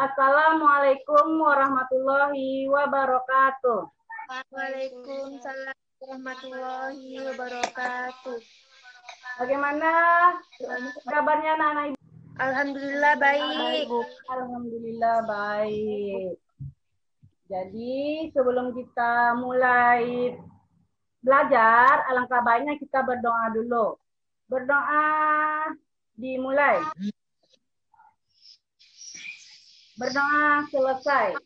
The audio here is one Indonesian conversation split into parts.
Assalamualaikum warahmatullahi wabarakatuh. Waalaikumsalam warahmatullahi wabarakatuh. Bagaimana kabarnya anak-anak ibu? Alhamdulillah baik. Alhamdulillah baik. Jadi sebelum kita mulai belajar, alangkah baiknya kita berdoa dulu. Berdoa dimulai. Berdoa selesai.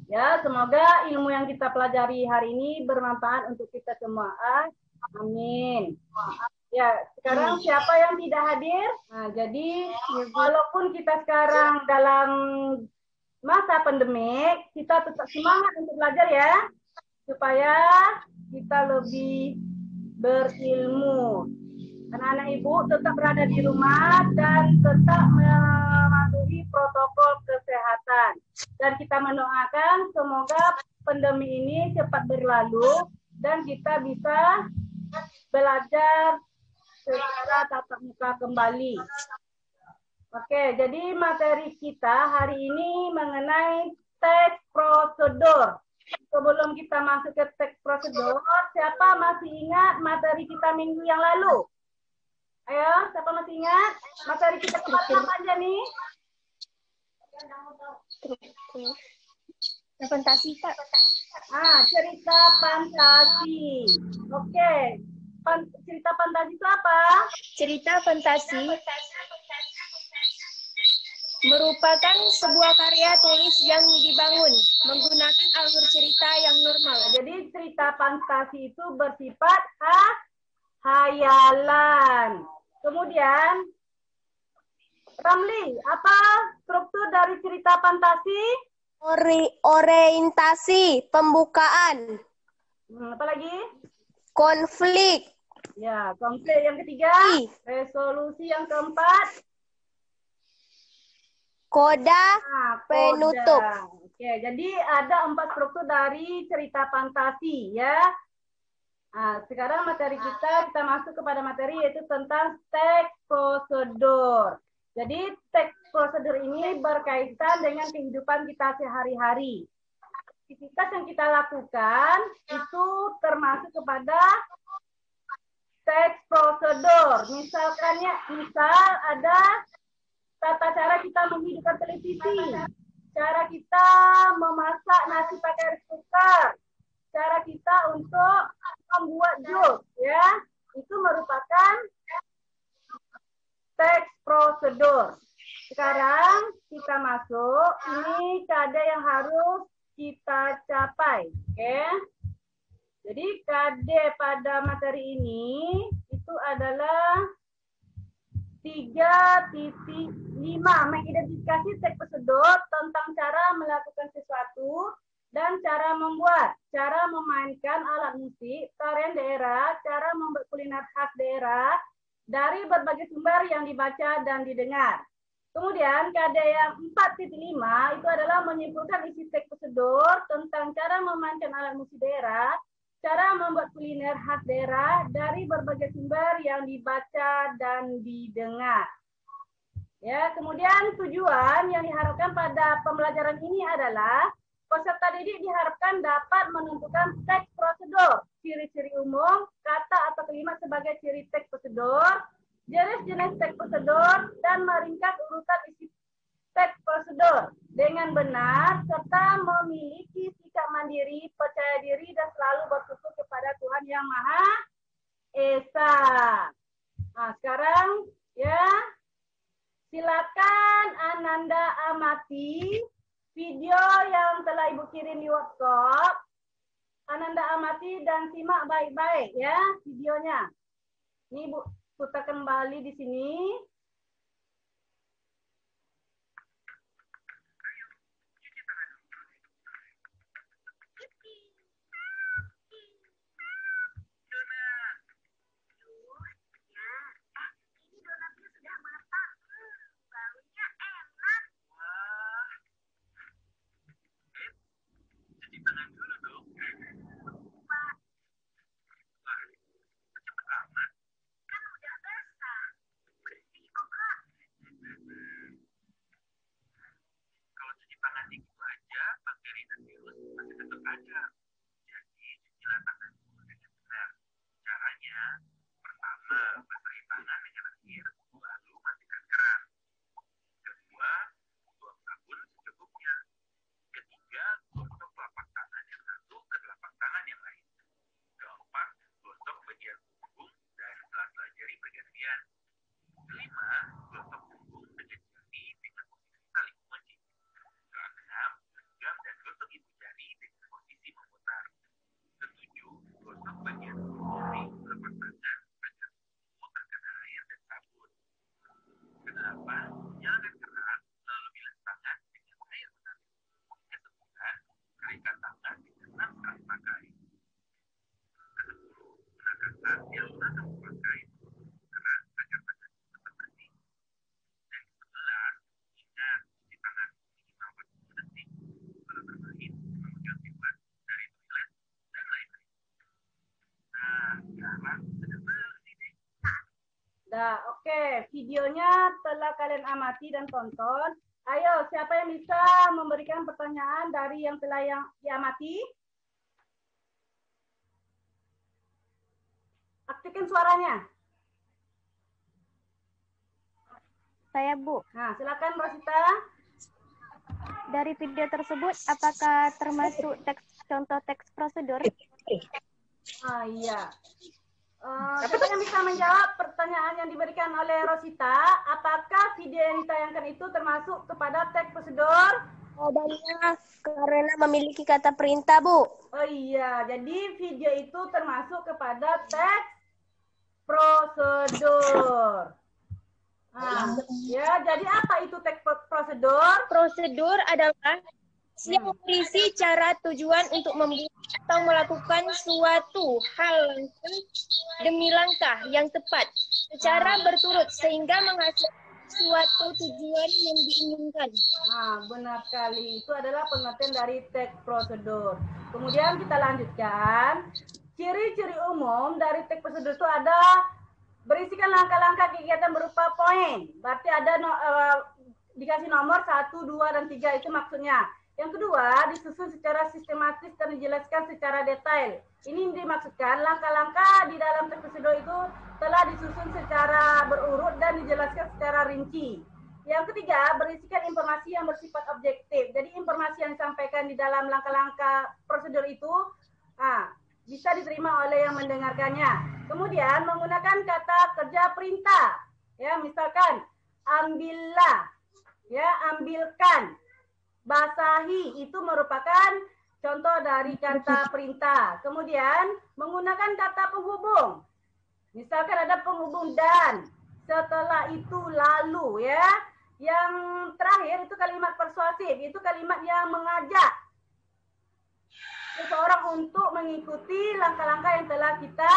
Ya, semoga ilmu yang kita pelajari hari ini bermanfaat untuk kita semua. Amin. Ya, sekarang siapa yang tidak hadir? Nah, jadi walaupun kita sekarang dalam masa pandemik, kita tetap semangat untuk belajar ya, supaya kita lebih berilmu. Anak-anak ibu tetap berada di rumah dan tetap mematuhi protokol kesehatan. Dan kita mendoakan semoga pandemi ini cepat berlalu dan kita bisa belajar secara tatap muka kembali. Oke, jadi materi kita hari ini mengenai teks prosedur. Sebelum kita masuk ke teks prosedur, siapa masih ingat materi kita minggu yang lalu? Ayo, siapa masih ingat? Materi kita kemarin apa aja nih? Fantasi, Kak. Cerita fantasi. Oke. Cerita fantasi itu apa? Cerita fantasi merupakan sebuah karya tulis yang dibangun menggunakan alur cerita yang normal. Jadi cerita fantasi itu bersifat hayalan. Kemudian, Ramli, apa struktur dari cerita fantasi? Orientasi, pembukaan. Apa lagi? Konflik. Ya, konflik. Yang ketiga, resolusi. Yang keempat, koda, penutup. Oke, jadi ada 4 struktur dari cerita fantasi ya. Sekarang materi kita masuk kepada materi yaitu tentang teks prosedur. Jadi teks prosedur ini berkaitan dengan kehidupan kita sehari-hari. Aktivitas yang kita lakukan itu termasuk kepada teks prosedur. Misal ada tata cara kita menghidupkan televisi, cara kita memasak nasi pakai rice cooker, cara kita untuk membuat jus, ya, itu merupakan teks prosedur. Sekarang kita masuk, ini KD yang harus kita capai, oke? Jadi KD pada materi ini itu adalah 3.5, mengidentifikasi teks prosedur tentang cara melakukan sesuatu dan cara membuat, cara memainkan alat musik, tarian daerah, cara membuat kuliner khas daerah dari berbagai sumber yang dibaca dan didengar. Kemudian KD yang 4.5 itu adalah menyimpulkan isi teks prosedur tentang cara memainkan alat musik daerah, cara membuat kuliner khas daerah dari berbagai sumber yang dibaca dan didengar. Ya, kemudian tujuan yang diharapkan pada pembelajaran ini adalah peserta didik diharapkan dapat menentukan teks prosedur, ciri-ciri umum, kata atau kalimat sebagai ciri teks prosedur, jenis-jenis teks prosedur, dan meringkas urutan isi teks prosedur dengan benar, serta memiliki sikap mandiri, percaya diri, dan selalu bersyukur kepada Tuhan Yang Maha Esa. Sekarang ya, silakan Ananda amati video yang telah Ibu kirim di WhatsApp. Ananda amati dan simak baik-baik ya videonya. Ini Ibu putar kembali di sini. Ada. Jadi cucilah tanganmu dengan benar. Caranya, pertama, basahi tangan dengan air, lalu matikan keran. Kedua, tuang sabun secukupnya. Ketiga, gosok telapak tangan yang satu ke telapak tangan yang lain. Keempat, gosok bagian punggung dan sela-sela jari bergantian. Kelima, gosok punggung dengan jari dengan posisi saling mengunci. Keenam, genggam dan gosok ibu jari dengan posisi memutar. Ketujuh, gosok bagian ujung telapak tangan agar semua terkena air dan sabun. Kedelapan, nyalakan keran lalu bilas tangan dengan air mengalir. Kesembilan, keringkan tangan dengan 6 kali pakai. Kesepuluh, gunakan sabun atau pakai keran agar tangan tetap bersih. Dan ke-11, ingat cuci tangan minimal 40 detik. Kalau bermain, memegang sifat dari toilet dan lain-lain. Nah, sekarang sudah bersih deh. Dah, oke. Videonya telah kalian amati dan tonton. Ayo, siapa yang bisa memberikan pertanyaan dari yang telah diamati? Aktifkan suaranya. Saya, Bu. Nah, silakan Rosita. Dari video tersebut, apakah termasuk contoh teks prosedur? Ah, iya. Siapa yang bisa menjawab pertanyaan yang diberikan oleh Rosita? Apakah video yang ditayangkan itu termasuk kepada teks prosedur? Jawabannya karena memiliki kata perintah, Bu. Oh iya, jadi video itu termasuk kepada teks prosedur. Nah, ya, jadi apa itu teks prosedur? Prosedur adalah yang berisi cara tujuan untuk membuat atau melakukan suatu hal langkah demi langkah yang tepat secara berturut sehingga menghasilkan suatu tujuan yang diinginkan. Nah, benar sekali. Itu adalah pengertian dari teks prosedur. Kemudian kita lanjutkan. Ciri-ciri umum dari teks prosedur itu ada berisikan langkah-langkah kegiatan berupa poin. Berarti ada dikasih nomor 1, 2, dan 3. Itu maksudnya. Yang kedua, disusun secara sistematis dan dijelaskan secara detail. Ini dimaksudkan langkah-langkah di dalam teks prosedur itu telah disusun secara berurut dan dijelaskan secara rinci. Yang ketiga, berisikan informasi yang bersifat objektif. Jadi informasi yang disampaikan di dalam langkah-langkah prosedur itu bisa diterima oleh yang mendengarkannya. Kemudian menggunakan kata kerja perintah. Ya, misalkan ambillah, ya, ambilkan. Basahi itu merupakan contoh dari kata perintah. Kemudian menggunakan kata penghubung. Misalkan ada penghubung dan, setelah itu lalu, ya. Yang terakhir itu kalimat persuasif, itu kalimat yang mengajak seseorang untuk mengikuti langkah-langkah yang telah kita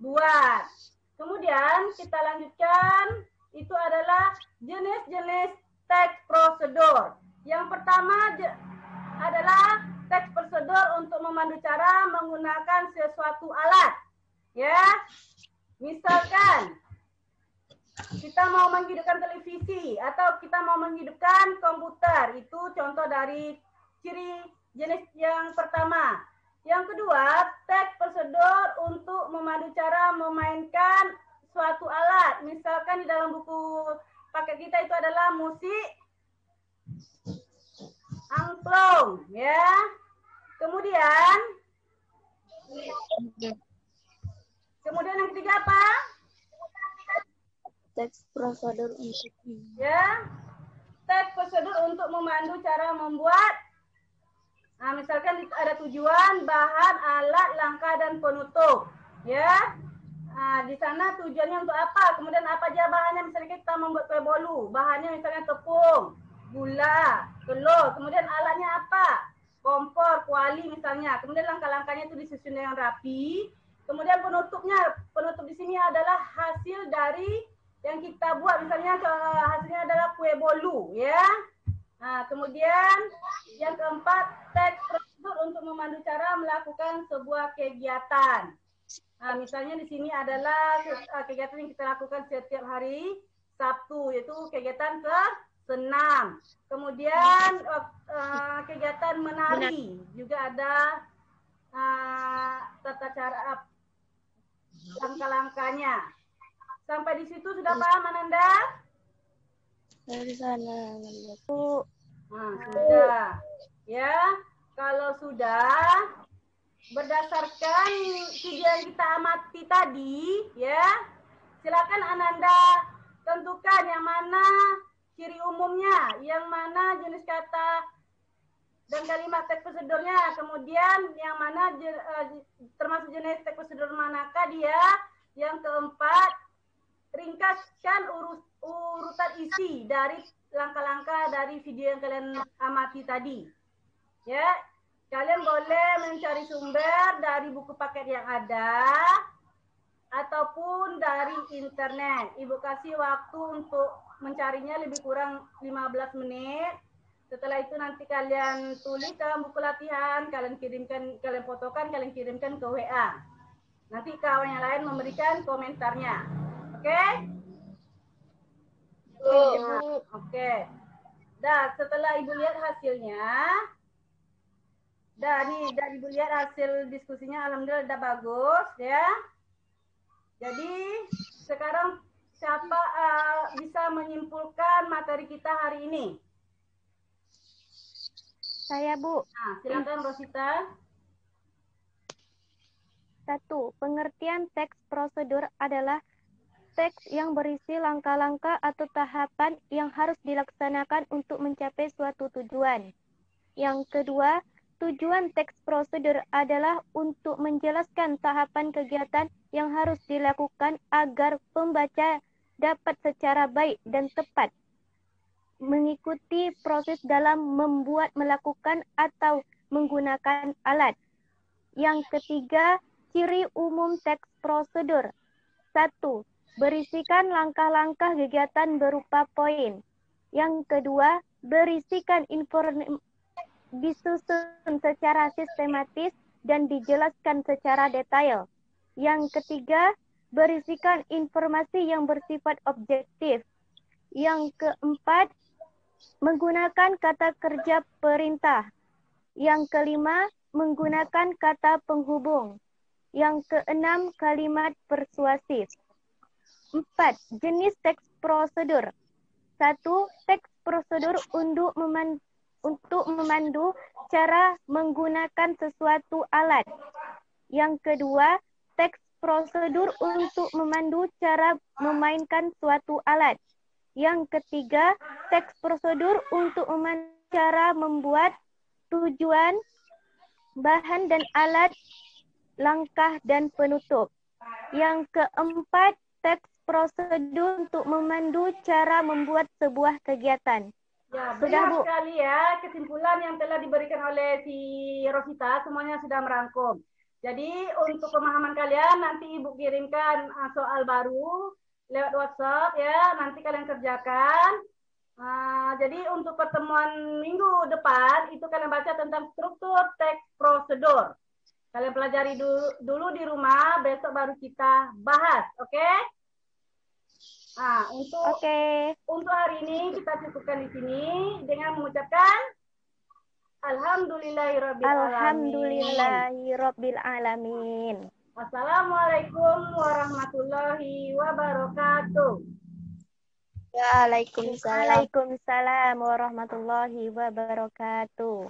buat. Kemudian kita lanjutkan, itu adalah jenis-jenis teks prosedur. Yang pertama adalah teks prosedur untuk memandu cara menggunakan sesuatu alat. Ya, misalkan kita mau menghidupkan televisi atau kita mau menghidupkan komputer. Itu contoh dari ciri jenis yang pertama. Yang kedua, teks prosedur untuk memandu cara memainkan suatu alat. Misalkan di dalam buku paket kita itu adalah musik angklung, ya. Kemudian yang ketiga apa? Teks prosedur Ya, teks prosedur untuk memandu cara membuat. Nah, misalkan ada tujuan, bahan, alat, langkah, dan penutup. Ya, nah, di sana tujuannya untuk apa? Kemudian apa aja bahannya? Misalnya kita membuat kue bolu, bahannya misalnya tepung, gula, telur. Kemudian alatnya apa? Kompor, kuali misalnya. Kemudian langkah-langkahnya itu disusun dengan rapi. Kemudian penutup di sini adalah hasil dari yang kita buat. Misalnya hasilnya adalah kue bolu, ya. Nah, kemudian yang keempat, teks prosedur untuk memandu cara melakukan sebuah kegiatan. Nah, misalnya di sini adalah kegiatan yang kita lakukan setiap hari Sabtu, yaitu kegiatan senam. Kemudian kegiatan menari juga ada tata cara langkah-langkahnya. Sampai di situ sudah paham Ananda? Dari sana. Nah, sudah. Ya, kalau sudah berdasarkan video yang kita amati tadi, ya, silakan Ananda tentukan yang mana ciri umumnya, yang mana jenis kata dan kalimat teks prosedurnya, kemudian yang mana termasuk jenis teks prosedur manakah dia, yang keempat ringkaskan urutan isi dari langkah-langkah dari video yang kalian amati tadi. Ya, kalian boleh mencari sumber dari buku paket yang ada ataupun dari internet. Ibu kasih waktu untuk mencarinya lebih kurang 15 menit. Setelah itu nanti kalian tulis dalam buku latihan, kalian kirimkan, kalian fotokan, kalian kirimkan ke WA. Nanti kawan yang lain memberikan komentarnya. Oke? Oke. Dah, setelah Ibu lihat hasilnya, nih, Ibu lihat hasil diskusinya, alhamdulillah udah bagus, ya. Jadi, sekarang siapa bisa menyimpulkan materi kita hari ini? Saya, Bu. Nah, silakan Rosita. 1. Pengertian teks prosedur adalah teks yang berisi langkah-langkah atau tahapan yang harus dilaksanakan untuk mencapai suatu tujuan. Yang kedua, tujuan teks prosedur adalah untuk menjelaskan tahapan kegiatan yang harus dilakukan agar pembaca dapat secara baik dan tepat mengikuti proses dalam membuat, melakukan, atau menggunakan alat. Yang ketiga, ciri umum teks prosedur. 1. Berisikan langkah-langkah kegiatan berupa poin. Yang kedua, berisikan disusun secara sistematis dan dijelaskan secara detail. Yang ketiga, berisikan informasi yang bersifat objektif. Yang keempat, menggunakan kata kerja perintah. Yang kelima, menggunakan kata penghubung. Yang keenam, kalimat persuasif. 4. Jenis teks prosedur. 1. Teks prosedur untuk memandu cara menggunakan sesuatu alat. Yang kedua, teks prosedur untuk memandu cara memainkan suatu alat. Yang ketiga, teks prosedur untuk memandu cara membuat tujuan, bahan dan alat, langkah dan penutup. Yang keempat, teks prosedur untuk memandu cara membuat sebuah kegiatan. Ya, Sudah, benar Bu. sekali ya. Kesimpulan yang telah diberikan oleh si Rosita semuanya sudah merangkum. Jadi untuk pemahaman kalian nanti Ibu kirimkan soal baru lewat WhatsApp ya. Nanti kalian kerjakan. Jadi untuk pertemuan minggu depan itu kalian baca tentang struktur teks prosedur. Kalian pelajari dulu di rumah, besok baru kita bahas, oke? Nah, untuk hari ini kita cukupkan di sini dengan mengucapkan Alhamdulillahirabbil alamin. Wassalamualaikum warahmatullahi wabarakatuh. Waalaikumsalam warahmatullahi wabarakatuh.